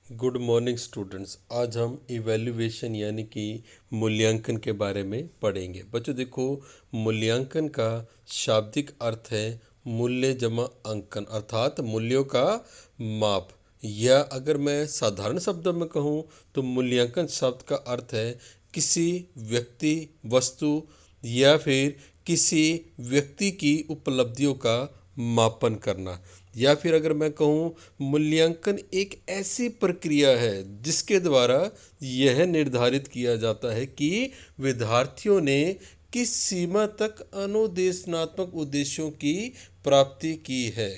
Good morning students. आज हम evaluation यानी कि मूल्यांकन के बारे में पढ़ेंगे। बच्चों देखो, मूल्यांकन का शाब्दिक अर्थ है मूल्य जमा अंकन, अर्थात मूल्यों का माप। या अगर मैं साधारण शब्दों में कहूँ तो मूल्यांकन शब्द का अर्थ है किसी व्यक्ति, वस्तु या फिर किसी व्यक्ति की उपलब्धियों का मापन करना। या फिर अगर मैं कहूँ, मूल्यांकन एक ऐसी प्रक्रिया है जिसके द्वारा यह निर्धारित किया जाता है कि विद्यार्थियों ने किस सीमा तक अनुदेशनात्मक उद्देश्यों की प्राप्ति की है।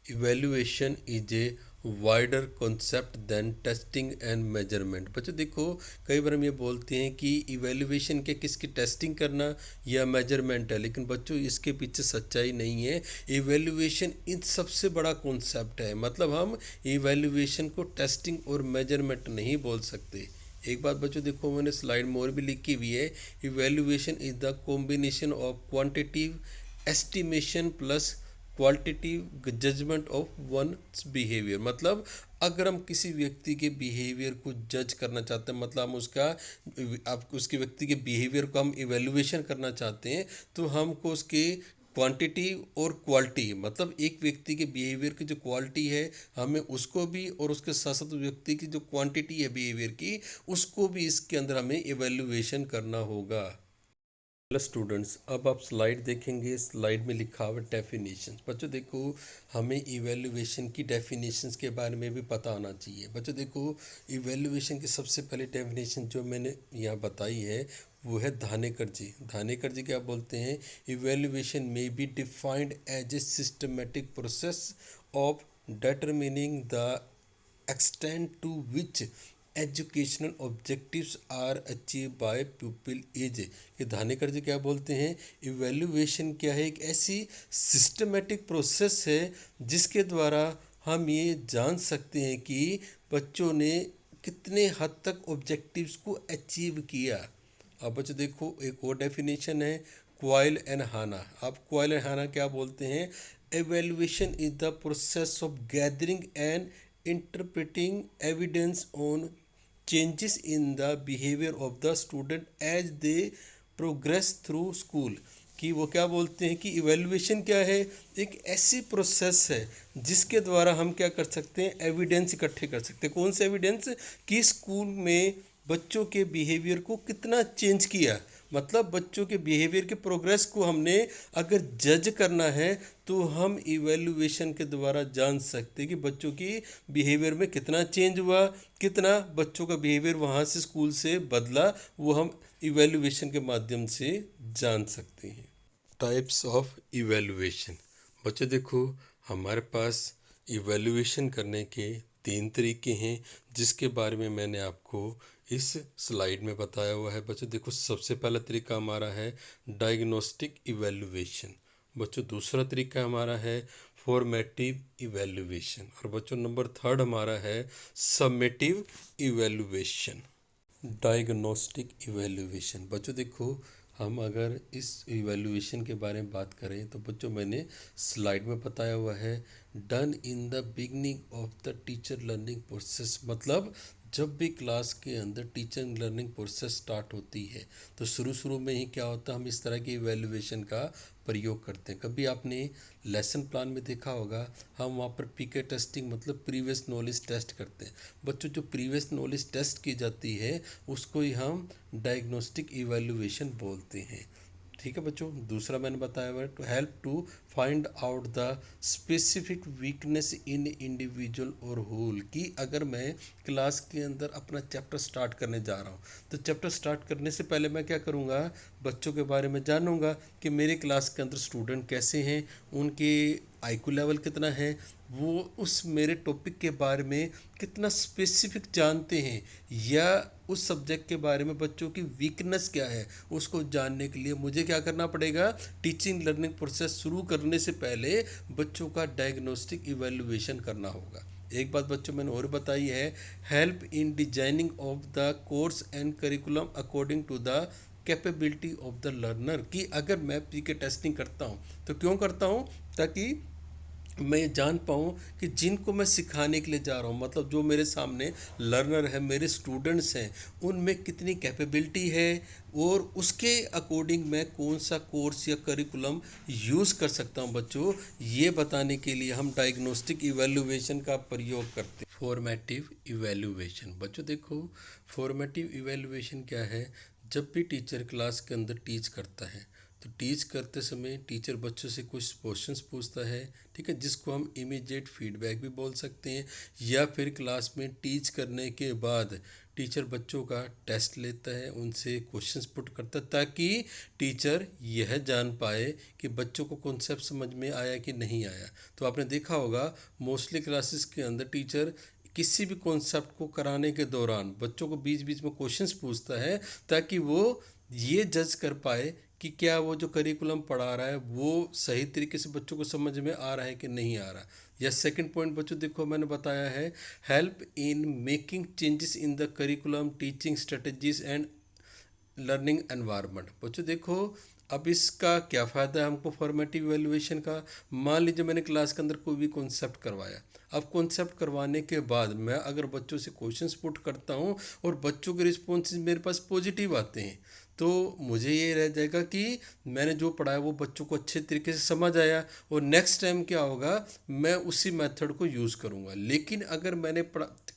Evaluation is a wider concept than testing and measurement. बच्चों देखो, कई बार हम ये बोलते हैं कि इवेल्युएशन के किसकी टेस्टिंग करना या मेजरमेंट है, लेकिन बच्चों इसके पीछे सच्चाई नहीं है। इवेल्युएशन इन सबसे बड़ा कॉन्सेप्ट है, मतलब हम इवेल्युएशन को टेस्टिंग और मेजरमेंट नहीं बोल सकते। एक बात बच्चों देखो, मैंने स्लाइड में और भी लिखी हुई है, evaluation is the combination of quantitative estimation plus qualitative judgement of one behaviour. मतलब अगर हम किसी व्यक्ति के बिहेवियर को जज करना चाहते हैं, मतलब हम आप उसके व्यक्ति के बिहेवियर को हम इवेल्युएशन करना चाहते हैं, तो हमको उसके क्वांटिटी और क्वालिटी, मतलब एक व्यक्ति के बिहेवियर की जो क्वालिटी है हमें उसको भी, और उसके साथ साथ व्यक्ति की जो क्वांटिटी है बिहेवियर की, उसको भी इसके अंदर हमें इवेल्युएशन करना होगा। हेलो स्टूडेंट्स, अब आप स्लाइड देखेंगे। स्लाइड में लिखा हुआ डेफिनेशंस। बच्चों देखो, हमें इवैल्यूएशन की डेफिनेशंस के बारे में भी पता होना चाहिए। बच्चों देखो, इवैल्यूएशन की सबसे पहले डेफिनेशन जो मैंने यहाँ बताई है वो है धानेकर जी। धानेकर जी क्या बोलते हैं, evaluation may be defined as a systematic process of determining the extent to which educational objectives are achieve by pupil is. ये धानेकर जी क्या बोलते हैं, इवेल्युएशन क्या है, एक ऐसी सिस्टमेटिक प्रोसेस है जिसके द्वारा हम ये जान सकते हैं कि बच्चों ने कितने हद तक ऑब्जेक्टिव्स को अचीव किया। अब बच्चों देखो, एक और डेफिनेशन है क्वाइल एंड हाना। अब क्वाइल एंड हाना क्या बोलते हैं, evaluation is the process of gathering and interpreting evidence on changes in the behavior of the student as they progress through school। कि वो क्या बोलते हैं कि इवेल्युएशन क्या है, एक ऐसी प्रोसेस है जिसके द्वारा हम क्या कर सकते हैं, एविडेंस इकट्ठे कर सकते हैं। कौन से एविडेंस, कि स्कूल में बच्चों के बिहेवियर को कितना चेंज किया, मतलब बच्चों के बिहेवियर के प्रोग्रेस को हमने अगर जज करना है तो हम इवेल्युएशन के द्वारा जान सकते हैं कि बच्चों की बिहेवियर में कितना चेंज हुआ, कितना बच्चों का बिहेवियर वहाँ से स्कूल से बदला, वो हम इवेल्युएशन के माध्यम से जान सकते हैं। Types of evaluation. बच्चों देखो, हमारे पास इवेल्युएशन करने के 3 तरीके हैं जिसके बारे में मैंने आपको इस स्लाइड में बताया हुआ है। बच्चों देखो, सबसे पहला तरीका हमारा है डायग्नोस्टिक इवेल्युएशन। बच्चों दूसरा तरीका हमारा है फॉर्मेटिव इवेल्युएशन, और बच्चों नंबर 3 हमारा है समेटिव इवेल्युएशन। Diagnostic evaluation. बच्चों देखो, हम अगर इस इवेल्युएशन के बारे में बात करें तो बच्चों मैंने स्लाइड में बताया हुआ है done in the beginning of the teacher learning process. मतलब जब भी क्लास के अंदर टीचर लर्निंग प्रोसेस स्टार्ट होती है तो शुरू में ही क्या होता है, हम इस तरह की इवेल्युएशन का प्रयोग करते हैं। कभी आपने लेसन प्लान में देखा होगा, हम वहाँ पर पीके टेस्टिंग मतलब प्रीवियस नॉलेज टेस्ट करते हैं। बच्चों जो प्रीवियस नॉलेज टेस्ट की जाती है उसको ही हम डायग्नोस्टिक इवेल्युएशन बोलते हैं। ठीक है बच्चों, दूसरा मैंने बताया हुआ to help to find out the specific weakness in individual और होल। कि अगर मैं क्लास के अंदर अपना चैप्टर स्टार्ट करने जा रहा हूँ तो चैप्टर स्टार्ट करने से पहले मैं क्या करूँगा, बच्चों के बारे में जानूँगा कि मेरे क्लास के अंदर स्टूडेंट कैसे हैं, उनके आईक्यू लेवल कितना है, वो उस मेरे टॉपिक के बारे में कितना स्पेसिफिक जानते हैं, या उस सब्जेक्ट के बारे में बच्चों की वीकनेस क्या है उसको जानने के लिए मुझे क्या करना पड़ेगा, टीचिंग लर्निंग प्रोसेस शुरू करने से पहले बच्चों का डायग्नोस्टिक इवेल्युएशन करना होगा। एक बात बच्चों मैंने और बताई है, help in designing of the course and curriculum according to the capability of the learner. कि अगर मैं पीके टेस्टिंग करता हूँ तो क्यों करता हूँ, ताकि मैं ये जान पाऊँ कि जिनको मैं सिखाने के लिए जा रहा हूँ, मतलब जो मेरे सामने लर्नर है, मेरे स्टूडेंट्स हैं, उनमें कितनी कैपेबिलिटी है और उसके अकॉर्डिंग मैं कौन सा कोर्स या करिकुलम यूज़ कर सकता हूँ बच्चों, ये बताने के लिए हम डायग्नोस्टिक इवैल्यूएशन का प्रयोग करते हैं। फॉर्मेटिव इवैल्यूएशन बच्चों देखो, फॉर्मेटिव इवैल्यूएशन क्या है? जब भी टीचर क्लास के अंदर टीच करता है तो टीच करते समय टीचर बच्चों से कुछ क्वेश्चंस पूछता है, ठीक है, जिसको हम इमीडिएट फीडबैक भी बोल सकते हैं, या फिर क्लास में टीच करने के बाद टीचर बच्चों का टेस्ट लेता है, उनसे क्वेश्चंस पुट करता है, ताकि टीचर यह जान पाए कि बच्चों को कॉन्सेप्ट समझ में आया कि नहीं आया। तो आपने देखा होगा मोस्टली क्लासेस के अंदर टीचर किसी भी कॉन्सेप्ट को कराने के दौरान बच्चों को बीच बीच में क्वेश्चंस पूछता है, ताकि वो ये जज कर पाए कि क्या वो जो करिकुलम पढ़ा रहा है वो सही तरीके से बच्चों को समझ में आ रहा है कि नहीं आ रहा। या सेकंड पॉइंट बच्चों देखो, मैंने बताया है help in making changes in the curriculum, teaching strategies and learning environment. बच्चों देखो, अब इसका क्या फ़ायदा है हमको फॉर्मेटिव इवैल्यूएशन का? मान लीजिए मैंने क्लास के अंदर कोई भी कॉन्सेप्ट करवाया, अब कॉन्सेप्ट करवाने के बाद मैं अगर बच्चों से क्वेश्चंस पुट करता हूँ और बच्चों के रिस्पॉन्सेज मेरे पास पॉजिटिव आते हैं, तो मुझे ये रह जाएगा कि मैंने जो पढ़ाया वो बच्चों को अच्छे तरीके से समझ आया, और नेक्स्ट टाइम क्या होगा, मैं उसी मेथड को यूज़ करूँगा। लेकिन अगर मैंने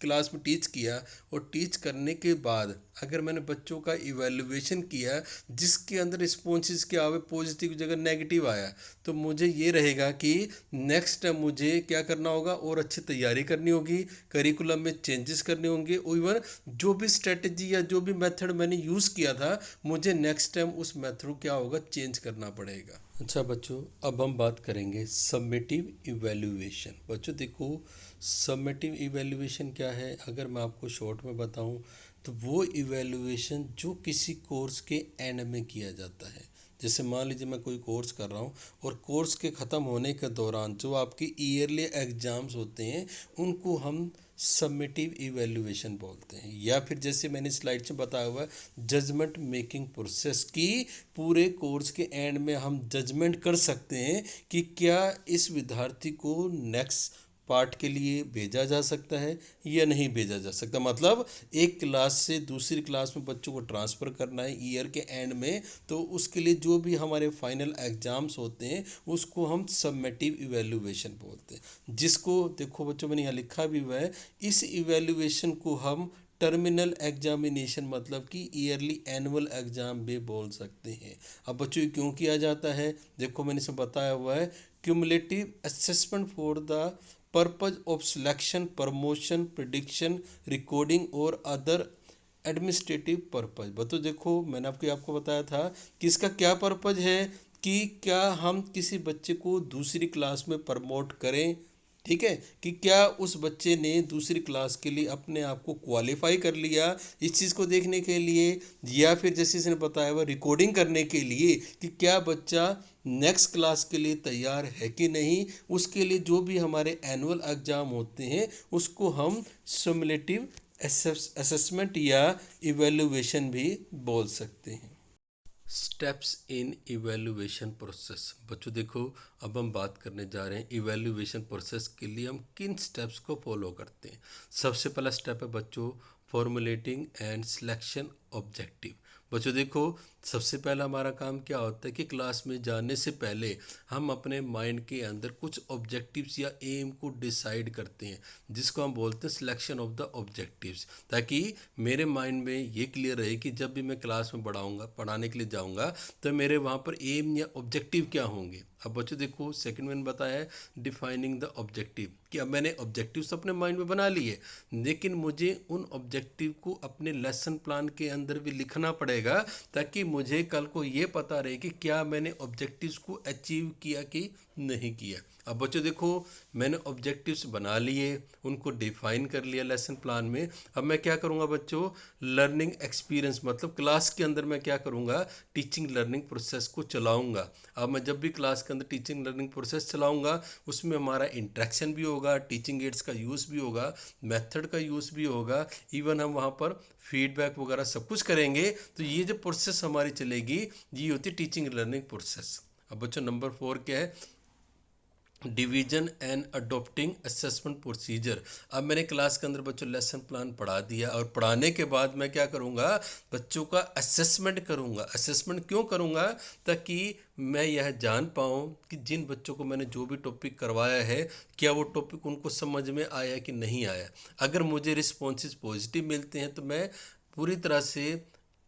क्लास में टीच किया और टीच करने के बाद अगर मैंने बच्चों का इवैल्यूएशन किया जिसके अंदर रिस्पॉन्सेज क्या आवे, पॉजिटिव जगह नेगेटिव आया, तो मुझे ये रहेगा कि नेक्स्ट टाइम मुझे क्या करना होगा और अच्छी तैयारी करनी होगी, करिकुलम में चेंजेस करने होंगे, और इवन जो भी स्ट्रेटजी या जो भी मेथड मैंने यूज़ किया था मुझे नेक्स्ट टाइम उस मेथड क्या होगा, चेंज करना पड़ेगा। अच्छा बच्चों, अब हम बात करेंगे सबमिटिव इवैल्यूएशन। बच्चों देखो, सबमिटिव इवैल्यूएशन क्या है? अगर मैं आपको शॉर्ट में बताऊं तो वो इवैल्यूएशन जो किसी कोर्स के एंड में किया जाता है। जैसे मान लीजिए मैं कोई कोर्स कर रहा हूँ और कोर्स के ख़त्म होने के दौरान जो आपकी ईयरली एग्ज़ाम्स होते हैं उनको हम सबमिटिव इवैल्यूएशन बोलते हैं। या फिर जैसे मैंने स्लाइड से बताया हुआ है, जजमेंट मेकिंग प्रोसेस की पूरे कोर्स के एंड में हम जजमेंट कर सकते हैं कि क्या इस विद्यार्थी को नेक्स्ट पार्ट के लिए भेजा जा सकता है या नहीं भेजा जा सकता। मतलब एक क्लास से दूसरी क्लास में बच्चों को ट्रांसफ़र करना है ईयर के एंड में, तो उसके लिए जो भी हमारे फाइनल एग्ज़ाम्स होते हैं उसको हम सबमिटिव इवैल्यूएशन बोलते हैं। जिसको देखो बच्चों, मैंने यहाँ लिखा भी हुआ है, इस इवैल्यूएशन को हम टर्मिनल एग्जामिनेशन मतलब कि ईयरली एनुअल एग्ज़ाम भी बोल सकते हैं। अब बच्चों ये क्यों किया जाता है? देखो मैंने इसे बताया हुआ है, cumulative assessment for the purpose of selection, promotion, prediction, recording और अदर एडमिनिस्ट्रेटिव पर्पज। बतो देखो, मैंने आपको बताया था कि इसका क्या पर्पज है, कि क्या हम किसी बच्चे को दूसरी क्लास में प्रमोट करें, ठीक है, कि क्या उस बच्चे ने दूसरी क्लास के लिए अपने आप को क्वालिफाई कर लिया, इस चीज़ को देखने के लिए, या फिर जैसे इसने बताया हुआ रिकॉर्डिंग करने के लिए कि क्या बच्चा नेक्स्ट क्लास के लिए तैयार है कि नहीं। उसके लिए जो भी हमारे एनुअल एग्ज़ाम होते हैं उसको हम समेटिव असेसमेंट या इवैल्यूएशन भी बोल सकते हैं। Steps in evaluation process. बच्चों देखो, अब हम बात करने जा रहे हैं इवैल्यूएशन प्रोसेस के लिए हम किन स्टेप्स को फॉलो करते हैं। सबसे पहला स्टेप है बच्चों फॉर्मुलेटिंग एंड सिलेक्शन ऑब्जेक्टिव। बच्चों देखो, सबसे पहला हमारा काम क्या होता है कि क्लास में जाने से पहले हम अपने माइंड के अंदर कुछ ऑब्जेक्टिव्स या एम को डिसाइड करते हैं, जिसको हम बोलते हैं सिलेक्शन ऑफ द ऑब्जेक्टिव्स, ताकि मेरे माइंड में ये क्लियर रहे कि जब भी मैं क्लास में पढ़ाने के लिए जाऊंगा तो मेरे वहाँ पर एम या ऑब्जेक्टिव क्या होंगे। अब बच्चों देखो, सेकंड मैंने बताया है डिफाइनिंग द ऑब्जेक्टिव, कि अब मैंने ऑब्जेक्टिव्स अपने माइंड में बना लिए, लेकिन मुझे उन ऑब्जेक्टिव को अपने लेसन प्लान के अंदर भी लिखना पड़ेगा, ताकि मुझे कल को ये पता रहे कि क्या मैंने ऑब्जेक्टिव्स को अचीव किया कि नहीं किया। अब बच्चों देखो, मैंने ऑब्जेक्टिव्स बना लिए, उनको डिफाइन कर लिया लेसन प्लान में। अब मैं क्या करूँगा बच्चों, लर्निंग एक्सपीरियंस मतलब क्लास के अंदर मैं क्या करूँगा, टीचिंग लर्निंग प्रोसेस को चलाऊँगा। अब मैं जब भी क्लास के अंदर टीचिंग लर्निंग प्रोसेस चलाऊँगा उसमें हमारा इंट्रैक्शन भी होगा, टीचिंग एड्स का यूज़ भी होगा, मेथड का यूज़ भी होगा, इवन हम वहाँ पर फीडबैक वगैरह सब कुछ करेंगे। तो ये जो प्रोसेस हमारी चलेगी ये होती है टीचिंग लर्निंग प्रोसेस। अब बच्चों नंबर 4 क्या है, division and adopting assessment procedure. अब मैंने क्लास के अंदर बच्चों लेसन प्लान पढ़ा दिया और पढ़ाने के बाद मैं क्या करूँगा, बच्चों का असेसमेंट करूँगा। असेसमेंट क्यों करूँगा, ताकि मैं यह जान पाऊँ कि जिन बच्चों को मैंने जो भी टॉपिक करवाया है, क्या वो टॉपिक उनको समझ में आया कि नहीं आया। अगर मुझे रिस्पॉन्सेज पॉजिटिव मिलते हैं तो मैं पूरी तरह से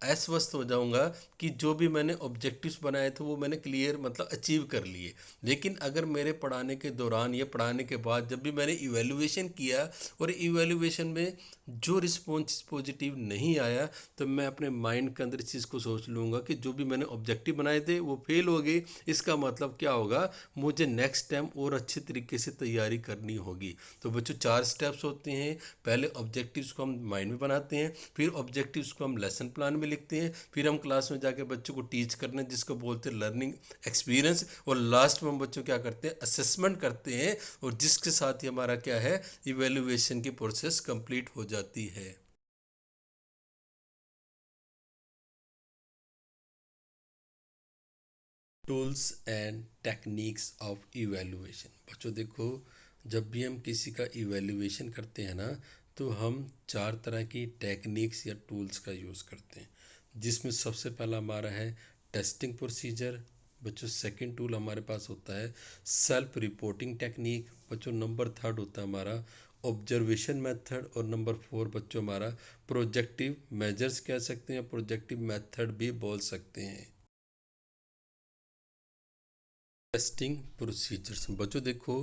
आश्वस्त हो जाऊंगा कि जो भी मैंने ऑब्जेक्टिव्स बनाए थे वो मैंने क्लियर मतलब अचीव कर लिए। लेकिन अगर मेरे पढ़ाने के दौरान या पढ़ाने के बाद जब भी मैंने इवैल्यूएशन किया और इवैल्यूएशन में जो रिस्पॉन्स पॉजिटिव नहीं आया, तो मैं अपने माइंड के अंदर इस चीज़ को सोच लूँगा कि जो भी मैंने ऑब्जेक्टिव बनाए थे वो फेल हो गए। इसका मतलब क्या होगा, मुझे नेक्स्ट टाइम और अच्छे तरीके से तैयारी करनी होगी। तो बच्चों 4 स्टेप्स होते हैं। पहले ऑब्जेक्टिव्स को हम माइंड में बनाते हैं, फिर ऑब्जेक्टिव्स को हम लेसन प्लान में लिखते हैं, फिर हम क्लास में जाके बच्चों को टीच करना जिसको बोलते हैं लर्निंग एक्सपीरियंस, और लास्ट में हम बच्चों क्या करते हैं, असेसमेंट करते हैं, और जिसके साथ ही हमारा क्या है, इवेल्युएशन की प्रोसेस कंप्लीट हो जाती है। Tools and techniques of evaluation. बच्चों देखो, जब भी हम किसी का इवेल्युएशन करते हैं ना, तो हम 4 तरह की टेक्निक्स या टूल्स का यूज़ करते हैं, जिसमें सबसे पहला हमारा है टेस्टिंग प्रोसीजर। बच्चों सेकंड टूल हमारे पास होता है सेल्फ रिपोर्टिंग टेक्निक। बच्चों नंबर थर्ड होता है हमारा ऑब्जर्वेशन मेथड, और नंबर 4 बच्चों हमारा प्रोजेक्टिव मेजर्स कह सकते हैं, प्रोजेक्टिव मेथड भी बोल सकते हैं। Testing procedures. बच्चों देखो,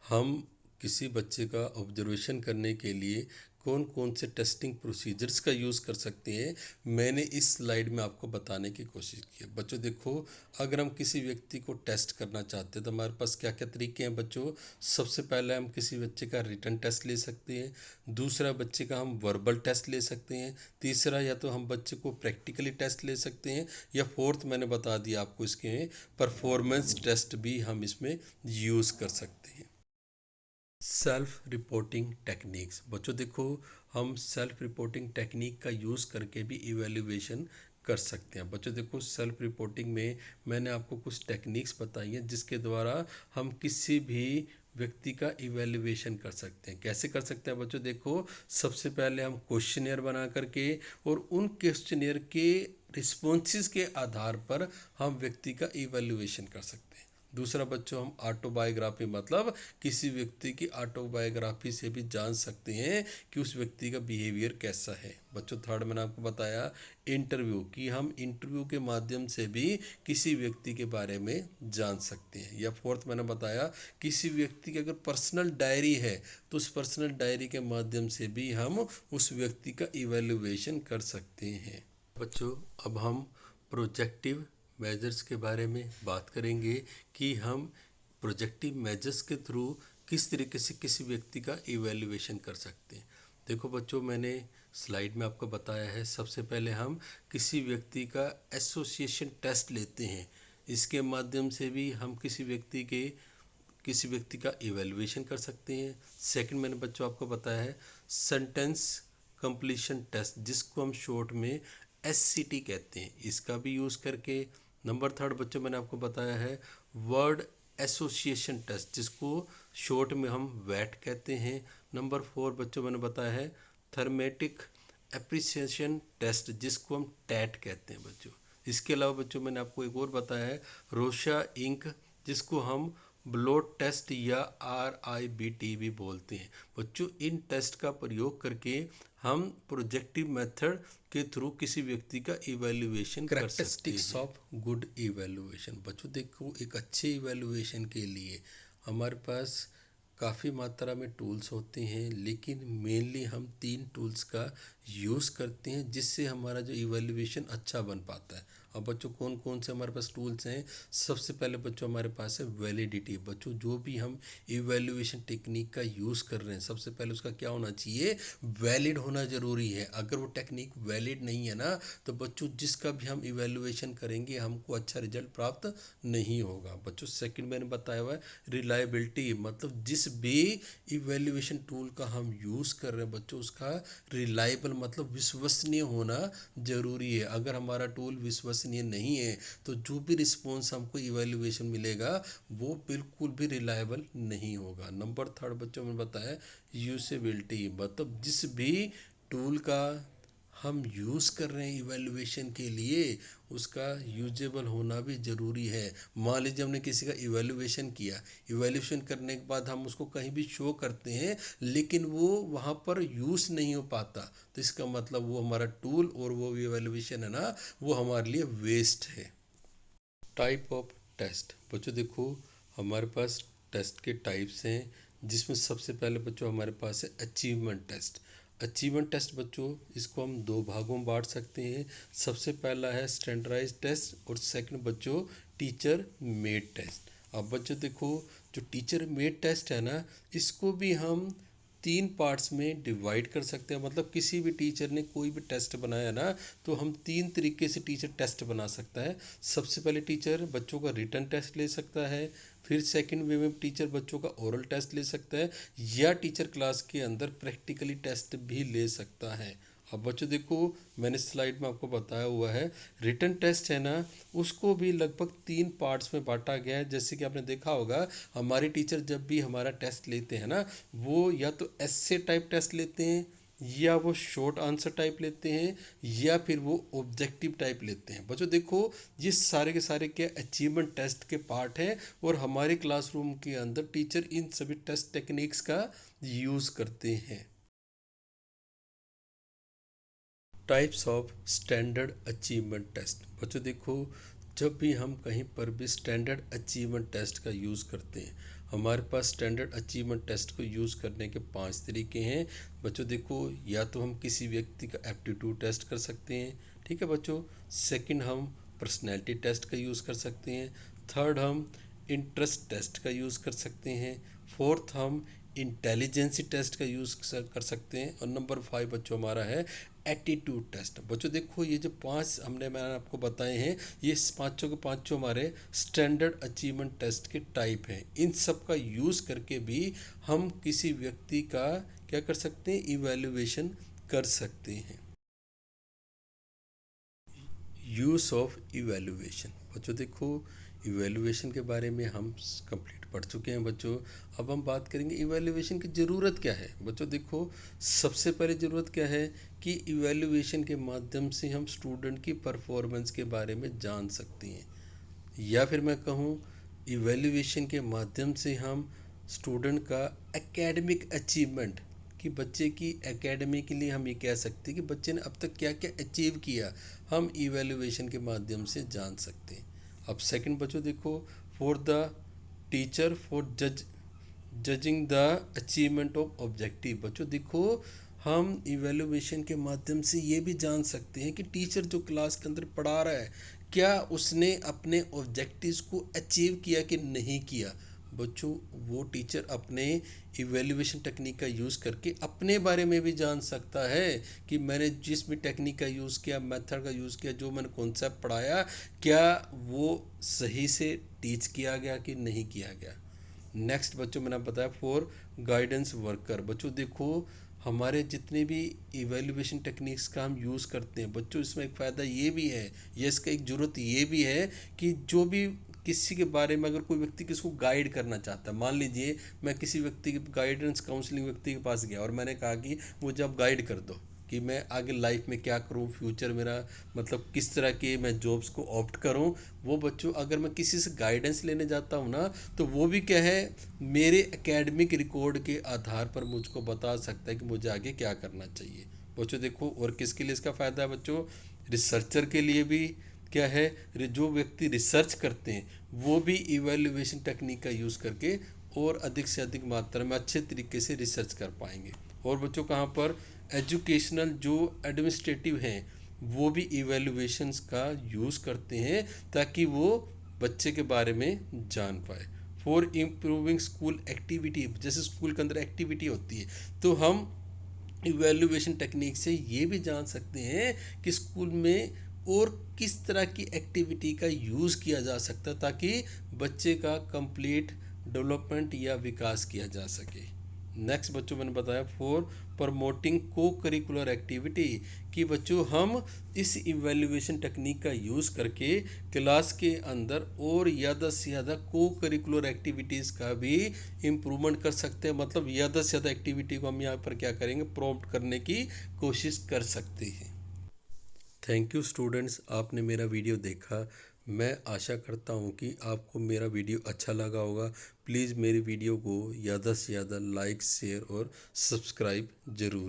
हम किसी बच्चे का ऑब्जर्वेशन करने के लिए कौन कौन से टेस्टिंग प्रोसीजर्स का यूज़ कर सकते हैं, मैंने इस स्लाइड में आपको बताने की कोशिश की है। बच्चों देखो, अगर हम किसी व्यक्ति को टेस्ट करना चाहते हैं तो हमारे पास क्या क्या तरीके हैं बच्चों। सबसे पहले हम किसी बच्चे का रिटन टेस्ट ले सकते हैं, दूसरा बच्चे का हम वर्बल टेस्ट ले सकते हैं, तीसरा या तो हम बच्चे को प्रैक्टिकली टेस्ट ले सकते हैं, या फोर्थ मैंने बता दिया आपको इसके परफॉर्मेंस टेस्ट भी हम इसमें यूज़ कर सकते हैं। Self reporting techniques. बच्चों देखो, हम सेल्फ रिपोर्टिंग टेक्निक का यूज़ करके भी इवैल्यूएशन कर सकते हैं। बच्चों देखो, सेल्फ रिपोर्टिंग में मैंने आपको कुछ टेक्निक्स बताई हैं जिसके द्वारा हम किसी भी व्यक्ति का इवैल्यूएशन कर सकते हैं। कैसे कर सकते हैं बच्चों देखो, सबसे पहले हम क्वेश्चनियर बना करके और उन क्वेश्चनियर के रिस्पॉन्सेज के आधार पर हम व्यक्ति का इवैल्यूएशन कर सकते हैं। दूसरा बच्चों, हम ऑटोबायोग्राफी मतलब किसी व्यक्ति की ऑटोबायोग्राफी से भी जान सकते हैं कि उस व्यक्ति का बिहेवियर कैसा है। बच्चों थर्ड मैंने आपको बताया इंटरव्यू, कि हम इंटरव्यू के माध्यम से भी किसी व्यक्ति के बारे में जान सकते हैं। या फोर्थ मैंने बताया किसी व्यक्ति की अगर पर्सनल डायरी है तो उस पर्सनल डायरी के माध्यम से भी हम उस व्यक्ति का इवैल्यूएशन कर सकते हैं। बच्चों अब हम प्रोजेक्टिव मेजर्स के बारे में बात करेंगे कि हम प्रोजेक्टिव मेजर्स के थ्रू किस तरीके से किसी व्यक्ति का इवैल्यूएशन कर सकते हैं। देखो बच्चों, मैंने स्लाइड में आपको बताया है, सबसे पहले हम किसी व्यक्ति का एसोसिएशन टेस्ट लेते हैं। इसके माध्यम से भी हम किसी व्यक्ति का इवैल्यूएशन कर सकते हैं। सेकंड मैंने बच्चों आपको बताया है सेंटेंस कंप्लीशन टेस्ट, जिसको हम शॉर्ट में SCT कहते हैं, इसका भी यूज़ करके। नंबर थर्ड बच्चों मैंने आपको बताया है वर्ड एसोसिएशन टेस्ट, जिसको शॉर्ट में हम वैट कहते हैं। नंबर 4 बच्चों मैंने बताया है थर्मेटिक एप्रिसिएशन टेस्ट, जिसको हम टैट कहते हैं बच्चों। इसके अलावा बच्चों मैंने आपको एक और बताया है रोशा इंक, जिसको हम ब्लोट टेस्ट या RIBT भी बोलते हैं। बच्चों इन टेस्ट का प्रयोग करके हम प्रोजेक्टिव मेथड के थ्रू किसी व्यक्ति का इवैल्यूएशन कर सकते हैं। Characteristics of good evaluation. बच्चों देखो, एक अच्छे इवैल्यूएशन के लिए हमारे पास काफ़ी मात्रा में टूल्स होते हैं, लेकिन मेनली हम 3 टूल्स का यूज़ करते हैं जिससे हमारा जो इवैल्यूएशन अच्छा बन पाता है। अब बच्चों कौन कौन से हमारे पास टूल्स हैं, सबसे पहले बच्चों हमारे पास है वैलिडिटी। बच्चों जो भी हम इवैल्यूएशन टेक्निक का यूज़ कर रहे हैं, सबसे पहले उसका क्या होना चाहिए, वैलिड होना ज़रूरी है। अगर वो टेक्निक वैलिड नहीं है ना, तो बच्चों जिसका भी हम इवैल्यूएशन करेंगे हमको अच्छा रिजल्ट प्राप्त नहीं होगा। बच्चों सेकंड मैंने बताया हुआ है रिलायबिलिटी, मतलब जिस भी इवैल्यूएशन टूल का हम यूज़ कर रहे हैं बच्चों, उसका रिलायबल मतलब विश्वसनीय होना ज़रूरी है। अगर हमारा टूल विश्वसनीय विश्वसनीय नहीं है, तो जो भी रिस्पॉन्स हमको इवैल्यूएशन मिलेगा वो बिल्कुल भी रिलायबल नहीं होगा। नंबर थर्ड बच्चों में बताया यूसेबिलिटी, मतलब जिस भी टूल का हम यूज़ कर रहे हैं इवैल्यूएशन के लिए उसका यूजेबल होना भी ज़रूरी है। मान लीजिए हमने किसी का इवैल्यूएशन किया, इवैल्यूएशन करने के बाद हम उसको कहीं भी शो करते हैं लेकिन वो वहाँ पर यूज़ नहीं हो पाता, तो इसका मतलब वो हमारा टूल और वो इवैल्यूएशन है ना, वो हमारे लिए वेस्ट है। टाइप ऑफ टेस्ट बच्चों देखो, हमारे पास टेस्ट के टाइप्स हैं, जिसमें सबसे पहले बच्चों हमारे पास है अचीवमेंट टेस्ट। अचीवमेंट टेस्ट बच्चों इसको हम दो भागों में बांट सकते हैं। सबसे पहला है स्टैंडर्डाइज टेस्ट और सेकंड बच्चों टीचर मेड टेस्ट। अब बच्चों देखो, जो टीचर मेड टेस्ट है ना, इसको भी हम तीन पार्ट्स में डिवाइड कर सकते हैं। मतलब किसी भी टीचर ने कोई भी टेस्ट बनाया ना, तो हम तीन तरीके से टीचर टेस्ट बना सकता है। सबसे पहले टीचर बच्चों का रिटन टेस्ट ले सकता है, फिर सेकंड वे में टीचर बच्चों का ओरल टेस्ट ले सकता है, या टीचर क्लास के अंदर प्रैक्टिकली टेस्ट भी ले सकता है। अब बच्चों देखो, मैंने स्लाइड में आपको बताया हुआ है, रिटन टेस्ट है ना, उसको भी लगभग तीन पार्ट्स में बांटा गया है। जैसे कि आपने देखा होगा, हमारे टीचर जब भी हमारा टेस्ट लेते हैं ना, वो या तो एस्से टाइप टेस्ट लेते हैं, या वो शॉर्ट आंसर टाइप लेते हैं, या फिर वो ऑब्जेक्टिव टाइप लेते हैं। बच्चों देखो, ये सारे के सारे क्या अचीवमेंट टेस्ट के पार्ट हैं, और हमारे क्लासरूम के अंदर टीचर इन सभी टेस्ट टेक्निक्स का यूज़ करते हैं। Types of standard achievement test बच्चों देखो, जब भी हम कहीं पर भी स्टैंडर्ड अचीवमेंट टेस्ट का यूज़ करते हैं, हमारे पास स्टैंडर्ड अचीवमेंट टेस्ट को यूज़ करने के 5 तरीके हैं। बच्चों देखो, या तो हम किसी व्यक्ति का एप्टीट्यूड टेस्ट कर सकते हैं, ठीक है बच्चों। सेकंड, हम पर्सनैलिटी टेस्ट का यूज़ कर सकते हैं। थर्ड, हम इंटरेस्ट टेस्ट का यूज़ कर सकते हैं। फोर्थ, हम इंटेलिजेंसी टेस्ट का यूज़ कर सकते हैं। और नंबर 5 बच्चों हमारा है एटीट्यूड टेस्ट। बच्चों देखो, ये जो 5 मैंने आपको बताए हैं, ये पाँचों के पाँचों हमारे स्टैंडर्ड अचीवमेंट टेस्ट के टाइप हैं। इन सब का यूज़ करके भी हम किसी व्यक्ति का क्या कर सकते हैं, इवैल्यूएशन कर सकते हैं। यूज़ ऑफ इवैल्यूएशन बच्चों देखो, इवैल्यूएशन के बारे में हम कंप्लीट पढ़ चुके हैं बच्चों। अब हम बात करेंगे इवैल्यूएशन की ज़रूरत क्या है। बच्चों देखो, सबसे पहले ज़रूरत क्या है कि इवैल्यूएशन के माध्यम से हम स्टूडेंट की परफॉर्मेंस के बारे में जान सकते हैं, या फिर मैं कहूँ इवैल्यूएशन के माध्यम से हम स्टूडेंट का एकेडमिक अचीवमेंट, कि बच्चे की एकेडमी के लिए हम ये कह सकते हैं कि बच्चे ने अब तक क्या क्या अचीव किया, हम इवैल्यूएशन के माध्यम से जान सकते हैं। अब सेकंड बच्चों देखो, for the teacher for judging the achievement of objective. बच्चों देखो, हम इवैल्यूएशन के माध्यम से ये भी जान सकते हैं कि टीचर जो क्लास के अंदर पढ़ा रहा है, क्या उसने अपने ऑब्जेक्टिव्स को अचीव किया कि नहीं किया। बच्चों, वो टीचर अपने इवैल्यूएशन टेक्निक का यूज़ करके अपने बारे में भी जान सकता है कि मैंने जिस भी टेक्निक का यूज़ किया, मेथड का यूज़ किया, जो मैंने कॉन्सेप्ट पढ़ाया, क्या वो सही से टीच किया गया कि नहीं किया गया। नेक्स्ट बच्चों, मैंने बताया फॉर गाइडेंस वर्कर। बच्चों देखो, हमारे जितने भी इवैल्यूएशन टेक्निक्स का हम यूज़ करते हैं बच्चों, इसमें एक फ़ायदा ये भी है, ये इसका एक ज़रूरत ये भी है कि जो भी किसी के बारे में अगर कोई व्यक्ति किसको गाइड करना चाहता है, मान लीजिए मैं किसी व्यक्ति के गाइडेंस काउंसलिंग व्यक्ति के पास गया और मैंने कहा कि मुझे आप गाइड कर दो कि मैं आगे लाइफ में क्या करूं, फ्यूचर मेरा मतलब किस तरह के मैं जॉब्स को ऑप्ट करूं। वो बच्चों, अगर मैं किसी से गाइडेंस लेने जाता हूं ना, तो वो भी क्या है, मेरे एकेडमिक रिकॉर्ड के आधार पर मुझको बता सकता है कि मुझे आगे क्या करना चाहिए। बच्चों देखो, और किसके लिए इसका फ़ायदा है बच्चों, रिसर्चर के लिए भी क्या है, जो व्यक्ति रिसर्च करते हैं वो भी इवैल्यूएशन टेक्निक का यूज़ करके और अधिक से अधिक मात्रा में अच्छे तरीके से रिसर्च कर पाएंगे। और बच्चों कहाँ पर, एजुकेशनल जो एडमिनिस्ट्रेटिव हैं वो भी इवैल्यूएशंस का यूज़ करते हैं ताकि वो बच्चे के बारे में जान पाए। फॉर इम्प्रूविंग स्कूल एक्टिविटी, जैसे स्कूल के अंदर एक्टिविटी होती है, तो हम इवैल्यूएशन टेक्निक से ये भी जान सकते हैं कि स्कूल में और किस तरह की एक्टिविटी का यूज़ किया जा सकता है ताकि बच्चे का कंप्लीट डेवलपमेंट या विकास किया जा सके। नेक्स्ट बच्चों, मैंने बताया फॉर प्रमोटिंग को करिकुलर एक्टिविटी कि बच्चों हम इस इवैल्यूएशन टेक्निक का यूज़ करके क्लास के अंदर और ज़्यादा से ज़्यादा को करिकुलर एक्टिविटीज़ का भी इम्प्रूवमेंट कर सकते हैं। मतलब ज़्यादा से ज़्यादा एक्टिविटी को हम यहाँ पर क्या करेंगे, प्रॉम्प्ट करने की कोशिश कर सकते हैं। थैंक यू स्टूडेंट्स, आपने मेरा वीडियो देखा। मैं आशा करता हूँ कि आपको मेरा वीडियो अच्छा लगा होगा। प्लीज़ मेरी वीडियो को ज़्यादा से ज़्यादा लाइक, शेयर और सब्सक्राइब ज़रूर